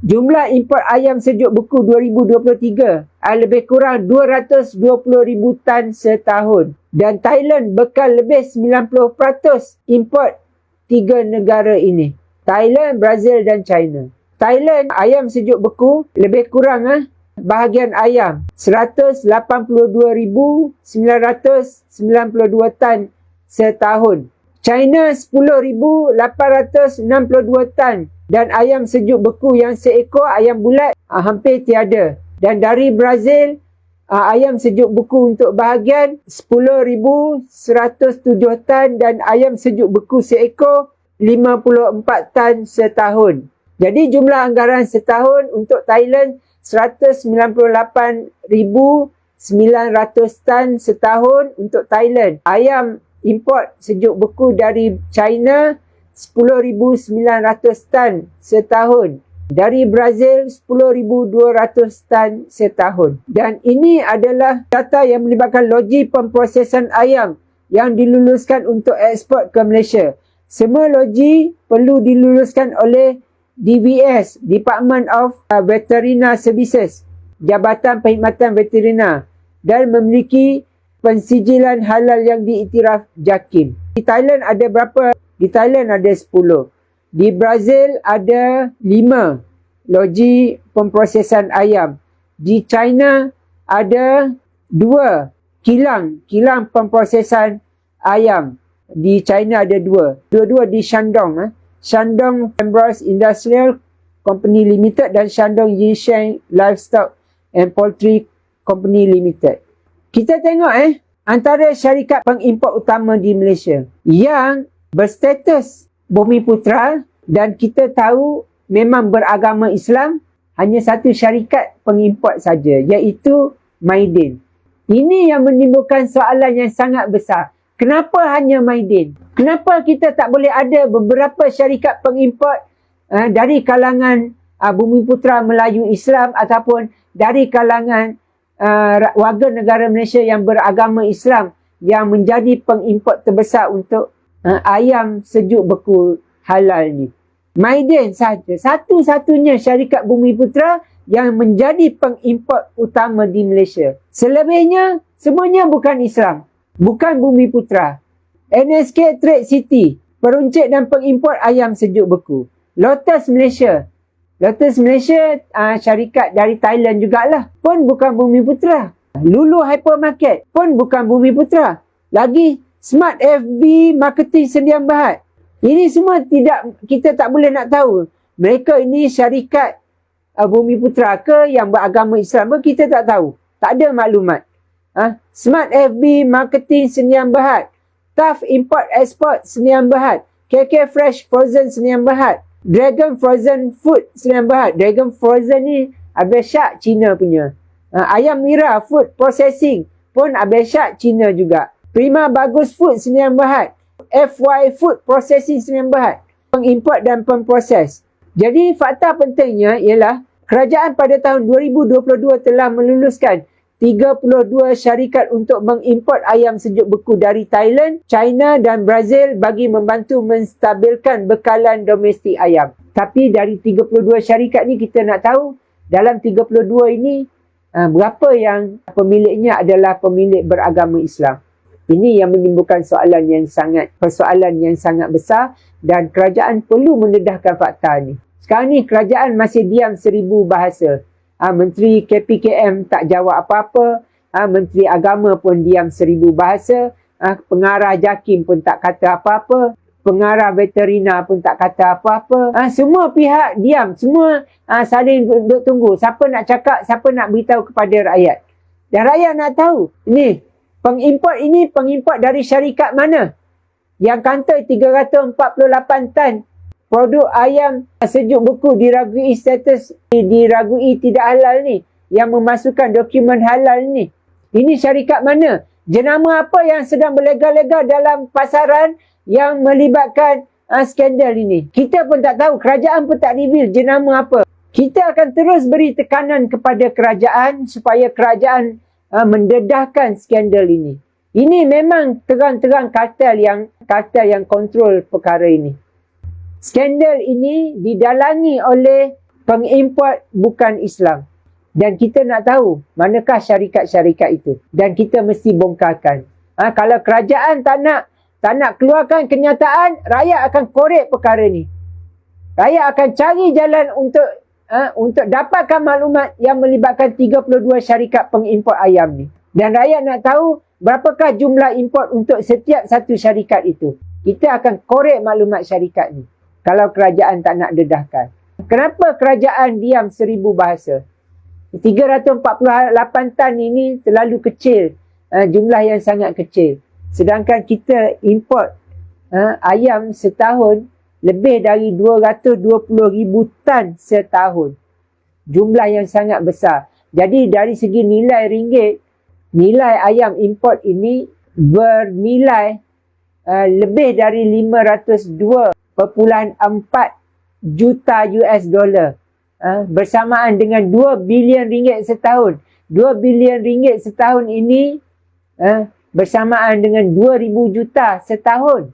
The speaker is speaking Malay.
Jumlah import ayam sejuk beku 2023 lebih kurang 220,000 tan setahun. Dan Thailand bekal lebih 90% import tiga negara ini. Thailand, Brazil dan China. Thailand ayam sejuk beku lebih kurang bahagian ayam 182,992 tan setahun. China 10,862 tan. Dan ayam sejuk beku yang seekor ayam bulat hampir tiada. Dan dari Brazil, ayam sejuk beku untuk bahagian 10,107 tan dan ayam sejuk beku seekor 54 tan setahun. Jadi jumlah anggaran setahun untuk Thailand 198,900 tan setahun untuk Thailand. Ayam import sejuk beku dari China 10,900 tan setahun. Dari Brazil 10,200 tan setahun. Dan ini adalah data yang melibatkan loji pemprosesan ayam yang diluluskan untuk ekspor ke Malaysia. Semua loji perlu diluluskan oleh DVS, Department of Veterinary Services, Jabatan Perkhidmatan Veterina, dan memiliki pensijilan halal yang diiktiraf JAKIM. Di Thailand ada berapa? Di Thailand ada 10. Di Brazil ada 5 loji pemprosesan ayam. Di China ada 2 kilang pemprosesan ayam. Di China ada 2. Dua-dua di Shandong. Shandong Ambrose Industrial Company Limited dan Shandong Yisheng Livestock and Poultry Company Limited. Kita tengok antara syarikat pengimport utama di Malaysia yang berstatus Bumiputra, dan kita tahu memang beragama Islam, hanya satu syarikat pengimport saja, iaitu Maidin. Ini yang menimbulkan soalan yang sangat besar. Kenapa hanya Maidin? Kenapa kita tak boleh ada beberapa syarikat pengimport dari kalangan Bumiputra Melayu Islam ataupun dari kalangan warga negara Malaysia yang beragama Islam yang menjadi pengimport terbesar untuk ayam sejuk beku halal ni? Maidin sahaja, satu-satunya syarikat Bumiputra yang menjadi pengimport utama di Malaysia. Selebihnya semuanya bukan Islam, bukan Bumiputra. NSK Trade City, peruncit dan pengimport ayam sejuk beku. Lotus Malaysia, syarikat dari Thailand jugalah, pun bukan Bumiputra. Lulu Hypermarket pun bukan Bumiputra. Lagi Smart FB Marketing Sdn Bhd. Ini semua kita tak boleh nak tahu. Mereka ini syarikat Bumiputra ke yang beragama Islam ke, kita tak tahu. Tak ada maklumat. Smart FB Marketing Sdn Bhd. Tough Import Export Sdn Bhd. KK Fresh Frozen Sdn Bhd. Dragon Frozen Food Sdn Bhd. Dragon Frozen ni Abel Shark Cina punya. Ayam Mira Food Processing pun Abel Shark Cina juga. Prima Bagus Food Sdn Bhd. FY Food Processing Sdn Bhd. Pengimport dan pemproses. Jadi fakta pentingnya ialah kerajaan pada tahun 2022 telah meluluskan 32 syarikat untuk mengimport ayam sejuk beku dari Thailand, China dan Brazil bagi membantu menstabilkan bekalan domestik ayam. Tapi dari 32 syarikat ni kita nak tahu dalam 32 ini berapa yang pemiliknya adalah pemilik beragama Islam. Ini yang menimbulkan persoalan yang sangat besar dan kerajaan perlu mendedahkan fakta ni. Sekarang ni kerajaan masih diam 1000 bahasa. Menteri KPKM tak jawab apa-apa. Menteri Agama pun diam 1000 bahasa. Pengarah JAKIM pun tak kata apa-apa. Pengarah veterina pun tak kata apa-apa. Semua pihak diam. Semua saling duduk tunggu. Siapa nak cakap, siapa nak beritahu kepada rakyat. Dan rakyat nak tahu. Ini pengimport dari syarikat mana? Yang kantoi 348 tan produk ayam sejuk beku diragui tidak halal ni. Yang memasukkan dokumen halal ni. Ini syarikat mana? Jenama apa yang sedang berlega-lega dalam pasaran yang melibatkan skandal ini? Kita pun tak tahu. Kerajaan pun tak reveal jenama apa. Kita akan terus beri tekanan kepada kerajaan supaya kerajaan mendedahkan skandal ini. Ini memang terang-terang kartel yang kontrol perkara ini. Skandal ini didalangi oleh Pengimport bukan Islam. Dan kita nak tahu manakah syarikat-syarikat itu. Dan kita mesti bongkarkan. Kalau kerajaan tak nak keluarkan kenyataan, rakyat akan korek perkara ni. Rakyat akan cari jalan untuk dapatkan maklumat yang melibatkan 32 syarikat pengimport ayam ni. Dan rakyat nak tahu berapakah jumlah import untuk setiap satu syarikat itu. Kita akan korek maklumat syarikat ni. Kalau kerajaan tak nak dedahkan. Kenapa kerajaan diam 1000 bahasa? 348 tan ini terlalu kecil. Jumlah yang sangat kecil. Sedangkan kita import ayam setahun lebih dari 220,000 tan setahun. Jumlah yang sangat besar. Jadi dari segi nilai ringgit, nilai ayam import ini bernilai lebih dari 502.4 juta US dollar. Bersamaan dengan 2 bilion ringgit setahun. 2 bilion ringgit setahun ini bersamaan dengan 2,000 juta setahun.